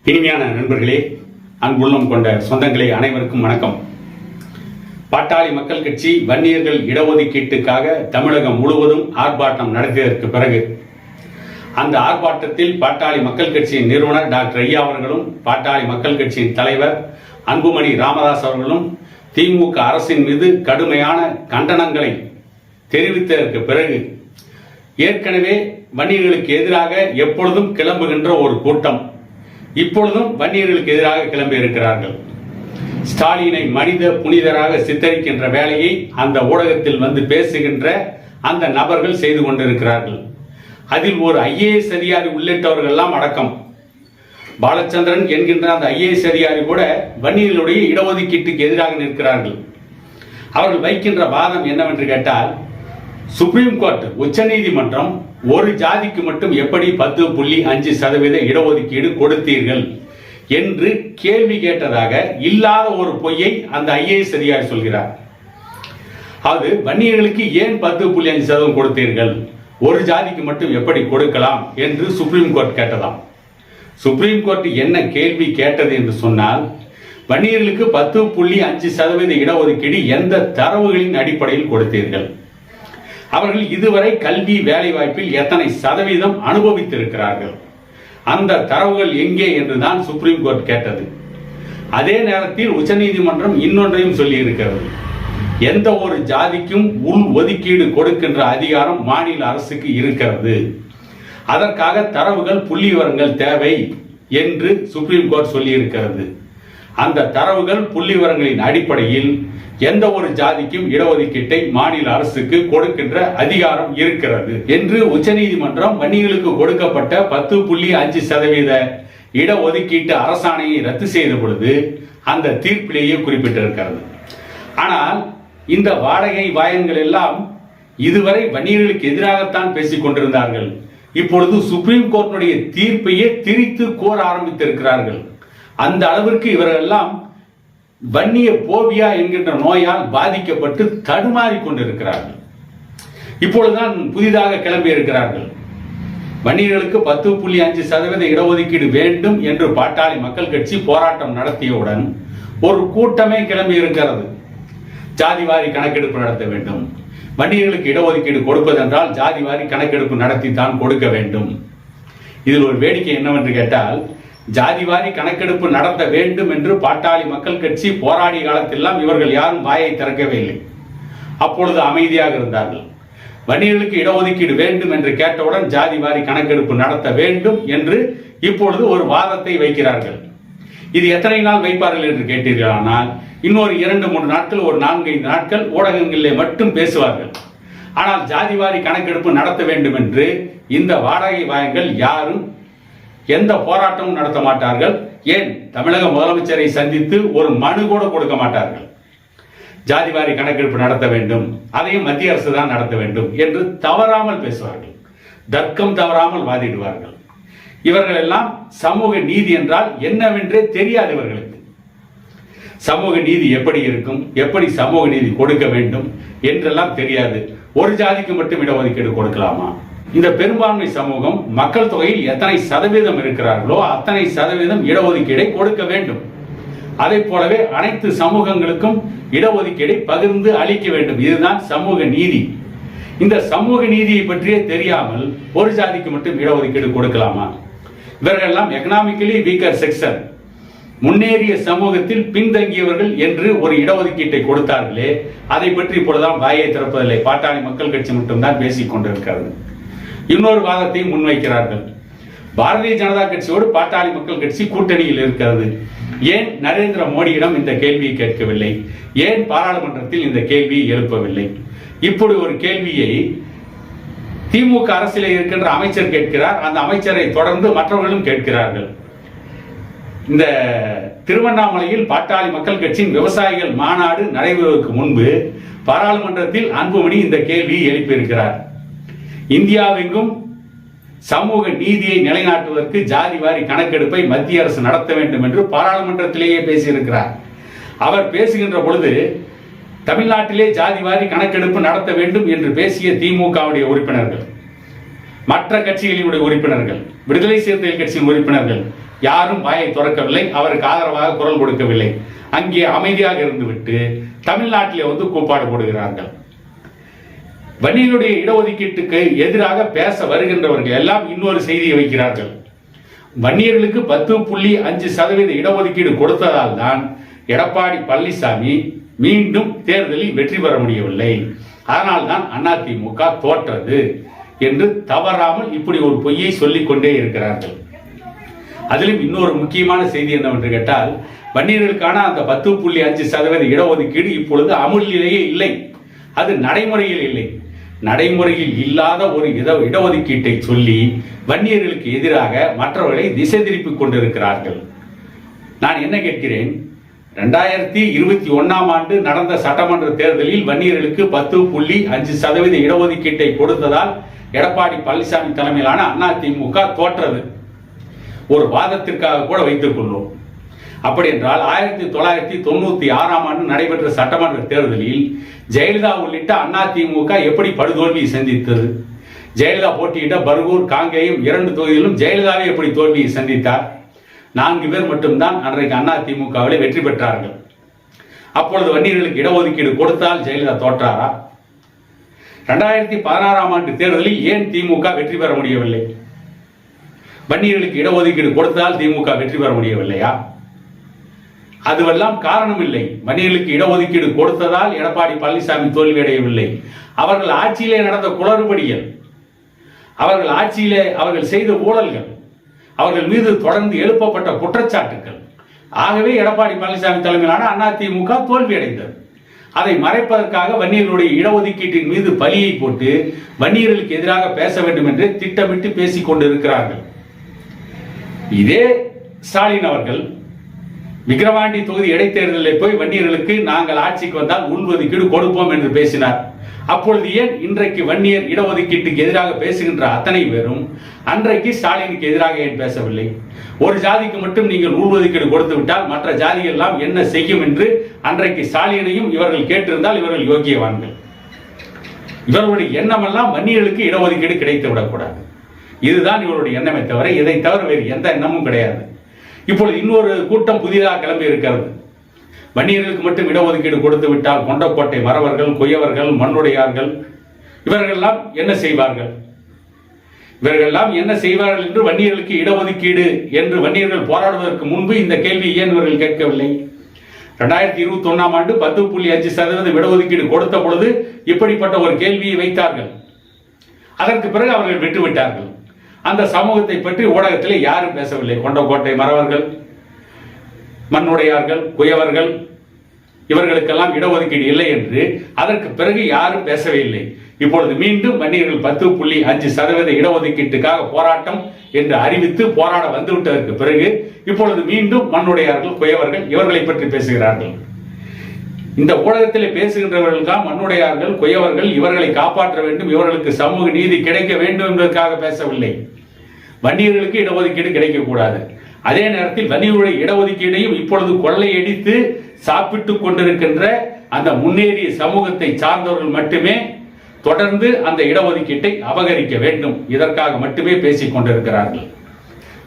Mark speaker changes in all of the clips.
Speaker 1: இனிமையான நண்பர்களே, அன்புள்ளம் கொண்ட சொந்தங்களே, அனைவருக்கும் வணக்கம். பாட்டாளி மக்கள் கட்சி வன்னியர்கள் இடஒதுக்கீட்டுக்காக தமிழகம் முழுவதும் ஆர்ப்பாட்டம் நடத்தியதற்கு பிறகு அந்த ஆர்ப்பாட்டத்தில் பாட்டாளி மக்கள் கட்சியின் நிறுவனர் டாக்டர் ஐயா அவர்களும் பாட்டாளி மக்கள் கட்சியின் தலைவர் அன்புமணி ராமதாஸ் அவர்களும் திமுக அரசின் மீது கடுமையான கண்டனங்களை தெரிவித்ததற்கு பிறகு ஏற்கனவே வன்னியர்களுக்கு எதிராக எப்பொழுதும் கிளம்புகின்ற ஒரு கூட்டம் இப்பொழுதும் வன்னியர்களுக்கு எதிராக கிளம்பி இருக்கிறார்கள். ஸ்டாலினை மனித புனிதராக சித்தரிக்கின்ற வேலையை அந்த ஊடகத்தில் வந்து பேசுகின்ற அந்த நபர்கள் செய்து கொண்டிருக்கிறார்கள். அதில் ஒரு IAS அதிகாரி உள்ளிட்டவர்கள் எல்லாம் அடக்கம். பாலச்சந்திரன் என்கின்ற அந்த IAS அதிகாரி கூட வன்னியர்களுடைய இடஒதுக்கீட்டுக்கு எதிராக நிற்கிறார்கள். அவர்கள் வைக்கின்ற வாதம் என்னவென்று கேட்டால், சுப்ரீம் கோர்ட் உச்சநீதிமன்றம் ஒரு ஜாதிக்கு மட்டும் எப்படி 10.5% இடஒதுக்கீடு கொடுத்தீர்கள் என்று கேள்வி கேட்டதாக இல்லாத ஒரு பொய்யை அந்த IAS அதிகாரி சொல்கிறார். அது வன்னியர்களுக்கு ஏன் 10.5% கொடுத்தீர்கள், ஒரு ஜாதிக்கு மட்டும் எப்படி கொடுக்கலாம் என்று சுப்ரீம் கோர்ட் கேட்டதாம். சுப்ரீம் கோர்ட் என்ன கேள்வி கேட்டது என்று சொன்னால், வன்னியர்களுக்கு 10.5% இடஒதுக்கீடு எந்த தரவுகளின் அடிப்படையில் கொடுத்தீர்கள், அவர்கள் இதுவரை கல்வி வேலைவாய்ப்பில் எத்தனை சதவீதம் அனுபவித்திருக்கிறார்கள், அந்த தரவுகள் எங்கே என்றுதான் சுப்ரீம் கோர்ட் கேட்டது. அதே நேரத்தில் உச்சநீதிமன்றம் இன்னொன்றையும் சொல்லி இருக்கிறது. எந்த ஒரு ஜாதிக்கும் உள் ஒதுக்கீடு கொடுக்கின்ற அதிகாரம் மாநில அரசுக்கு இருக்கிறது, அதற்காக தரவுகள் புள்ளி விவரங்கள் தேவை என்று சுப்ரீம் கோர்ட் சொல்லி இருக்கிறது. அந்த தரவுகள் புள்ளி விவரங்களின் அடிப்படையில் எந்த ஒரு ஜாதிக்கும் இடஒதுக்கீட்டை மாநில அரசுக்கு கொடுக்கின்ற அதிகாரம் இருக்கிறது என்று உச்சநீதிமன்றம் வன்னியர்களுக்கு கொடுக்கப்பட்ட 10.5% இடஒதுக்கீட்டு அரசாணையை ரத்து செய்த பொழுது அந்த தீர்ப்பிலேயே குறிப்பிட்டிருக்கிறது. ஆனால் இந்த வாடகை வாயன்கள் எல்லாம் இதுவரை வன்னியர்களுக்கு எதிராகத்தான் பேசிக் கொண்டிருந்தார்கள். இப்பொழுது சுப்ரீம் கோர்ட்டுடைய தீர்ப்பையே திரித்து கோர ஆரம்பித்திருக்கிறார்கள். அந்த அளவிற்கு இவர்கள் எல்லாம் வன்னிய போபியா என்கின்ற நோயால் பாதிக்கப்பட்டு தடுமாறி கொண்டிருக்கிறார்கள். இப்பொழுதுதான் புதிதாக கிளம்பி இருக்கிறார்கள். வன்னியர்களுக்கு 10.5% இடஒதுக்கீடு வேண்டும் என்று பாட்டாளி மக்கள் கட்சி போராட்டம் நடத்தியவுடன் ஒரு கூட்டமே கிளம்பி இருக்கிறது. ஜாதிவாரி கணக்கெடுப்பு நடத்த வேண்டும், வன்னியர்களுக்கு இடஒதுக்கீடு கொடுப்பதென்றால் ஜாதிவாரி கணக்கெடுப்பு நடத்தித்தான் கொடுக்க வேண்டும். இதில் ஒரு வேடிக்கை என்னவென்று கேட்டால், ஜாதிவாரி கணக்கெடுப்பு நடத்த வேண்டும் என்று பாட்டாளி மக்கள் கட்சி போராடிய காலத்திலாம் இவர்கள் யாரும் வாயை திறக்கவே இல்லை. அப்பொழுது அமைதியாக இருந்தார்கள். வன்னியர்களுக்கு இடஒதுக்கீடு வேண்டும் என்று கேட்டவுடன் ஜாதிவாரி கணக்கெடுப்பு நடத்த வேண்டும் என்று இப்பொழுது ஒரு வாதத்தை வைக்கிறார்கள். இது எத்தனை நாள் வைப்பார்கள் என்று கேட்டீர்களானால், இன்னொரு 2-3 நாட்கள், ஒரு 4-5 நாட்கள் ஊடகங்களிலே மட்டும் பேசுவார்கள். ஆனால் ஜாதிவாரி கணக்கெடுப்பு நடத்த வேண்டும் என்று இந்த வாடகை வாயங்கள் யாரும் எந்த போராட்டமும் நடத்த மாட்டார்கள். ஏன், தமிழக முதலமைச்சரை சந்தித்து ஒரு மனு கூட கொடுக்க மாட்டார்கள். ஜாதிவாரி கணக்கெடுப்பு நடத்த வேண்டும், அதையும் மத்திய அரசு தான் நடத்த வேண்டும் என்று தவறாமல் பேசுவார்கள். தர்க்கம் தவறாமல் வாதிடுவார்கள். இவர்கள் எல்லாம் சமூக நீதி என்றால் என்னவென்றே தெரியாது இவர்களுக்கு. சமூக நீதி எப்படி இருக்கும், எப்படி சமூக நீதி கொடுக்க வேண்டும் என்றெல்லாம் தெரியாது. ஒரு ஜாதிக்கு மட்டும் இடஒதுக்கீடு கொடுக்கலாமா? இந்த பெரும்பான்மை சமூகம் மக்கள் தொகையில் எத்தனை சதவீதம் இருக்கிறார்களோ அத்தனை சதவீதம் இடஒதுக்கீடை கொடுக்க வேண்டும். அதை போலவே அனைத்து சமூகங்களுக்கும் இடஒதுக்கீடை பகிர்ந்து அளிக்க வேண்டும். இதுதான் சமூக நீதி. இந்த சமூக நீதியை பற்றியே தெரியாமல் ஒரு ஜாதிக்கு மட்டும் இடஒதுக்கீடு கொடுக்கலாமா? இவர்கள் எல்லாம் எக்கனாமிக்கலி வீக்கர் செக்ஷன், முன்னேறிய சமூகத்தில் பின்தங்கியவர்கள் என்று ஒரு இடஒதுக்கீட்டை கொடுத்தார்களே, அதை பற்றி இப்பொழுதுதான் வாயை திறப்பதில்லை. பாட்டாளி மக்கள் கட்சி மட்டும்தான் பேசிக் கொண்டிருக்கிறது. இன்னொரு வாதத்தை முன்வைக்கிறார்கள். பாரதிய ஜனதா கட்சியோடு பாட்டாளி மக்கள் கட்சி கூட்டணியில் இருக்கிறது. ஏன் நரேந்திர மோடியிடம் இந்த கேள்வியை கேட்கவில்லை? ஏன் பாராளுமன்றத்தில் இந்த கேள்வியை எழுப்பவில்லை? இப்படி ஒரு கேள்வியை திமுக அரசில் இருக்கின்ற அமைச்சர் கேட்கிறார். அந்த அமைச்சரை தொடர்ந்து மற்றவர்களும் கேட்கிறார்கள். இந்த திருவண்ணாமலையில் பாட்டாளி மக்கள் கட்சியின் விவசாயிகள் மாநாடு நடைபெறுவதற்கு முன்பு பாராளுமன்றத்தில் அன்புமணி இந்த கேள்வியை எழுப்பியிருக்கிறார். இந்தியாவெங்கும் சமூக நீதியை நிலைநாட்டுவதற்கு ஜாதிவாரி கணக்கெடுப்பை மத்திய அரசு நடத்த வேண்டும் என்று பாராளுமன்றத்திலேயே பேசியிருக்கிறார். அவர் பேசுகின்ற பொழுது தமிழ்நாட்டிலே ஜாதிவாரி கணக்கெடுப்பு நடத்த வேண்டும் என்று பேசிய திமுகவுடைய உறுப்பினர்கள், மற்ற கட்சிகளினுடைய உறுப்பினர்கள், விடுதலை சிறுத்தைகள் கட்சியின் உறுப்பினர்கள் யாரும் வாயை திறக்கவில்லை, அவருக்கு ஆதரவாக குரல் கொடுக்கவில்லை. அங்கே அமைதியாக இருந்துவிட்டு தமிழ்நாட்டிலே வந்து கூப்பாடு போடுகிறார்கள். வன்னியருடைய இடஒதுக்கீட்டுக்கு எதிராக பேச வருகின்றவர்கள் எல்லாம் இன்னொரு செய்தியை வைக்கிறார்கள். வன்னியர்களுக்கு 10.5% இடஒதுக்கீடு கொடுத்ததால் தான் எடப்பாடி பழனிசாமி மீண்டும் தேர்தலில் வெற்றி பெற முடியவில்லை, அதனால் தான் அதிமுக தோற்றது என்று தவறாமல் இப்படி ஒரு பொய்யை சொல்லிக் கொண்டே இருக்கிறார்கள். அதிலும் இன்னொரு முக்கியமான செய்தி என்னவென்று கேட்டால், வன்னியர்களுக்கான அந்த 10.5% இடஒதுக்கீடு இப்பொழுது அமுலிலேயே இல்லை, அது நடைமுறையில் இல்லை. நடைமுறையில் இல்லாத ஒரு இடஒதுக்கீட்டை சொல்லி வன்னியர்களுக்கு எதிராக மற்றவர்களை திசை திருப்பிக் கொண்டிருக்கிறார்கள். நான் என்ன கேட்கிறேன், 2021ஆம் ஆண்டு நடந்த சட்டமன்ற தேர்தலில் வன்னியர்களுக்கு 10.5% இடஒதுக்கீட்டை கொடுத்ததால் எடப்பாடி பழனிசாமி தலைமையிலான அதிமுக தோற்றது. ஒரு வாதத்திற்காக கூட வைத்துக் கொள்வோம். அப்படி என்றால் 1996ஆம் ஆண்டு நடைபெற்ற சட்டமன்ற தேர்தலில் ஜெயலலிதா உள்ளிட்ட அதிமுக எப்படி படுதோல்வியை சந்தித்தது? ஜெயலலிதா போட்டியிட்ட பர்கூர், காங்கேயம் 2 தொகுதியிலும் ஜெயலலிதாவை எப்படி தோல்வியை சந்தித்தார்? 4 பேர் மட்டும்தான் அன்றைக்கு அதிமுகவிலே வெற்றி பெற்றார்கள். அப்பொழுது வன்னியர்களுக்கு இடஒதுக்கீடு கொடுத்தால் ஜெயலலிதா தோற்றாரா? 2016ஆம் ஆண்டு தேர்தலில் ஏன் திமுக வெற்றி பெற முடியவில்லை? வன்னியர்களுக்கு இடஒதுக்கீடு கொடுத்தால் திமுக வெற்றி பெற முடியவில்லையா? அதுவெல்லாம் காரணம் இல்லை. வன்னியர்களுக்கு இடஒதுக்கீடு கொடுத்ததால் எடப்பாடி பழனிசாமி தோல்வியடையவில்லை. அவர்கள் ஆட்சியிலே நடந்த குளறுபடிகள், அவர்கள் ஆட்சியிலே அவர்கள் செய்த ஊழல்கள், அவர்கள் மீது தொடர்ந்து எழுப்பப்பட்ட குற்றச்சாட்டுகள், ஆகவே எடப்பாடி பழனிசாமி தலைமையிலான அதிமுக தோல்வியடைந்தது. அதை மறைப்பதற்காக வன்னியர்களுடைய இடஒதுக்கீட்டின் மீது பலியை போட்டு வன்னியர்களுக்கு எதிராக பேச வேண்டும் என்று திட்டமிட்டு பேசிக் கொண்டிருக்கிறார்கள். இதே ஸ்டாலின் அவர்கள் விக்கிரவாண்டி தொகுதி இடைத்தேர்தலில் போய் வன்னியர்களுக்கு நாங்கள் ஆட்சிக்கு வந்தால் உள்ஒதுக்கீடு கொடுப்போம் என்று பேசினார். அப்பொழுது ஏன் இன்றைக்கு வன்னியர் இடஒதுக்கீட்டுக்கு எதிராக பேசுகின்ற அத்தனை பேரும் அன்றைக்கு ஸ்டாலினுக்கு எதிராக ஏன் பேசவில்லை? ஒரு ஜாதிக்கு மட்டும் நீங்கள் உள்ஒதுக்கீடு கொடுத்து விட்டால் மற்ற ஜாதிகள் எல்லாம் என்ன செய்யும் என்று அன்றைக்கு ஸ்டாலினையும் இவர்கள் கேட்டிருந்தால் இவர்கள் யோக்கியவான்கள். இவர்களுடைய எண்ணமெல்லாம் வன்னியர்களுக்கு இடஒதுக்கீடு கிடைத்து விடக்கூடாது, இதுதான் இவருடைய எண்ணமே தவிர இதை தவிர வேறு எந்த எண்ணமும் கிடையாது. இப்பொழுது இன்னொரு கூட்டம் புதிதாக கிளம்பி இருக்கிறது. வன்னியர்களுக்கு மட்டும் இடஒதுக்கீடு கொடுத்து விட்டால் கொண்டக்கோட்டை மறவர்கள், குயவர்கள், மண்ணுடையார்கள் இவர்களெல்லாம் என்ன செய்வார்கள்? இவர்களெல்லாம் என்ன செய்வார்கள் என்று வன்னியர்களுக்கு இடஒதுக்கீடு என்று வன்னியர்கள் போராடுவதற்கு முன்பு இந்த கேள்வி ஏன் இவர்கள் கேட்கவில்லை? 2021ஆம் ஆண்டு 10.5% இடஒதுக்கீடு கொடுத்த பொழுது இப்படிப்பட்ட ஒரு கேள்வியை வைத்தார்கள். அதற்கு பிறகு அவர்கள் விட்டுவிட்டார்கள். அந்த சமூகத்தை பற்றி ஊடகத்தில் யாரும் பேசவில்லை. கொண்டக்கோட்டை மறவர்கள், மண்ணுடையார்கள், குயவர்கள் இவர்களுக்கெல்லாம் இடஒதுக்கீடு இல்லை என்று அதற்கு பிறகு யாரும் பேசவே இல்லை. இப்பொழுது மீண்டும் வன்னியர்கள் 10.5% இடஒதுக்கீட்டுக்காக போராட்டம் என்று அறிவித்து போராட வந்துவிட்டதற்கு பிறகு இப்பொழுது மீண்டும் மண்ணுடையார்கள், குயவர்கள் இவர்களை பற்றி பேசுகிறார்கள். இந்த ஊடகத்தில் பேசுகின்றவர்கள் தான் மண்ணுடையார்கள், குயவர்கள் இவர்களை காப்பாற்ற வேண்டும், இவர்களுக்கு சமூக நீதி கிடைக்க வேண்டும் என்பதற்காக பேசவில்லை. வன்னியர்களுக்கு இடஒதுக்கீடு கிடைக்கக்கூடாது. அதே நேரத்தில் வன்னியர்களுடைய இடஒதுக்கீடையும் இப்பொழுது கொள்ளையடித்து சாப்பிட்டுக் கொண்டிருக்கின்ற அந்த முன்னேறிய சமூகத்தை சார்ந்தவர்கள் மட்டுமே தொடர்ந்து அந்த இடஒதுக்கீட்டை அபகரிக்க வேண்டும், இதற்காக மட்டுமே பேசிக் கொண்டிருக்கிறார்கள்.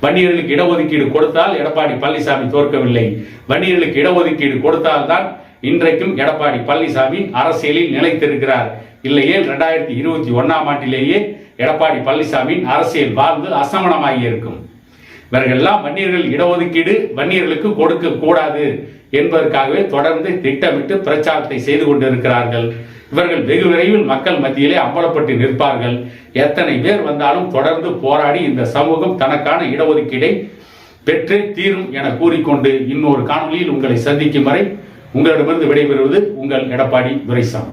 Speaker 1: வன்னியர்களுக்கு இடஒதுக்கீடு கொடுத்தால் எடப்பாடி பழனிசாமி தோற்கவில்லை. வன்னியர்களுக்கு இடஒதுக்கீடு கொடுத்தால்தான் இன்றைக்கும் எடப்பாடி பழனிசாமி அரசியலில் நிலைத்திருக்கிறார். இல்லையே 2021ஆம் ஆண்டிலேயே எடப்பாடி பழனிசாமியின் அரசியல் வாழ்ந்து அசமணமாகி இருக்கும். இவர்களெல்லாம் வன்னியர்கள் இடஒதுக்கீடு வன்னியர்களுக்கு கொடுக்க கூடாது என்பதற்காகவே தொடர்ந்து திட்டமிட்டு பிரச்சாரத்தை செய்து கொண்டிருக்கிறார்கள். இவர்கள் வெகு விரைவில் மக்கள் மத்தியிலே அம்பலப்பட்டு நிற்பார்கள். எத்தனை பேர் வந்தாலும் தொடர்ந்து போராடி இந்த சமூகம் தனக்கான இடஒதுக்கீடை பெற்றே தீரும் என கூறிக்கொண்டு இன்னொரு காணொலியில் உங்களை சந்திக்கும் வரை உங்களிடமிருந்து விடைபெறுவது உங்கள் எடப்பாடி துரைசாமி.